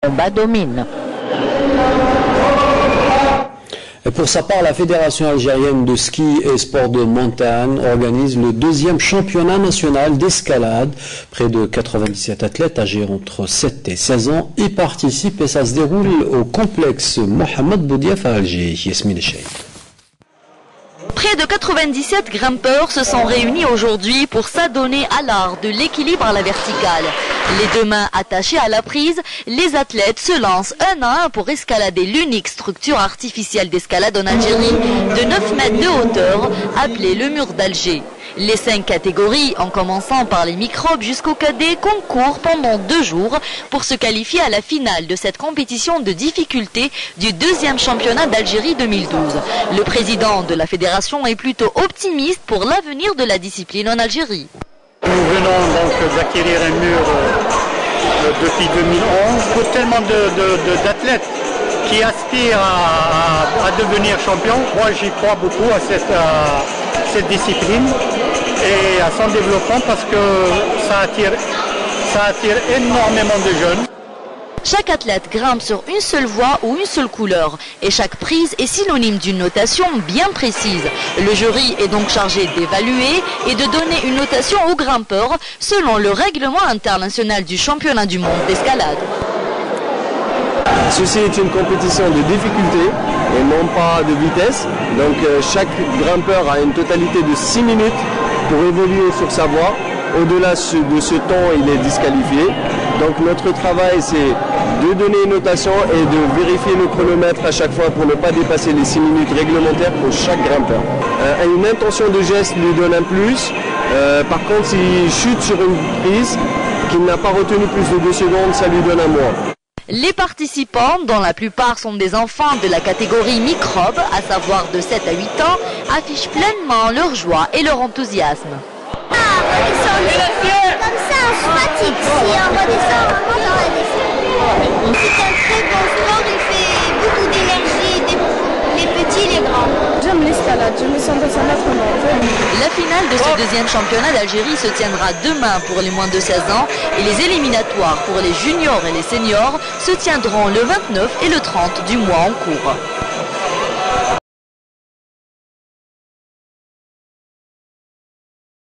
combat domine. Et pour sa part, la Fédération algérienne de ski et sport de montagne organise le 2e championnat national d'escalade. Près de 97 athlètes âgés entre 7 et 16 ans y participent et ça se déroule au complexe Mohamed Boudiaf à Alger. Yasmine Cheikh. Près de 97 grimpeurs se sont réunis aujourd'hui pour s'adonner à l'art de l'équilibre à la verticale. Les deux mains attachées à la prise, les athlètes se lancent un à un pour escalader l'unique structure artificielle d'escalade en Algérie de 9 mètres de hauteur, appelée le mur d'Alger. Les 5 catégories, en commençant par les microbes jusqu'aux cadets, concourent pendant 2 jours pour se qualifier à la finale de cette compétition de difficulté du 2e championnat d'Algérie 2012. Le président de la fédération est plutôt optimiste pour l'avenir de la discipline en Algérie. Nous venons donc d'acquérir un mur depuis 2011. Il y a tellement d'athlètes qui aspirent à devenir champions. Moi j'y crois beaucoup à cette discipline et à son développement parce que ça attire énormément de jeunes. Chaque athlète grimpe sur une seule voie ou une seule couleur et chaque prise est synonyme d'une notation bien précise. Le jury est donc chargé d'évaluer et de donner une notation aux grimpeurs selon le règlement international du championnat du monde d'escalade. Ceci est une compétition de difficulté et non pas de vitesse. Donc chaque grimpeur a une totalité de 6 minutes pour évoluer sur sa voie. Au-delà de ce temps, il est disqualifié. Donc notre travail, c'est de donner une notation et de vérifier le chronomètre à chaque fois pour ne pas dépasser les 6 minutes réglementaires pour chaque grimpeur. Une intention de geste lui donne un plus. Par contre, s'il chute sur une prise qu'il n'a pas retenu plus de 2 secondes, ça lui donne un moins. Les participants, dont la plupart sont des enfants de la catégorie microbe, à savoir de 7 à 8 ans, affichent pleinement leur joie et leur enthousiasme. Comme ça, on se fatigue. Si on redescend, on remonte, on redescend. C'est un très bon sport, il fait beaucoup d'énergie, les petits, les grands. J'aime l'escalade, je me sens dans un autre monde. La finale de ce 2e championnat d'Algérie se tiendra demain pour les moins de 16 ans et les éliminatoires pour les juniors et les seniors se tiendront le 29 et le 30 du mois en cours.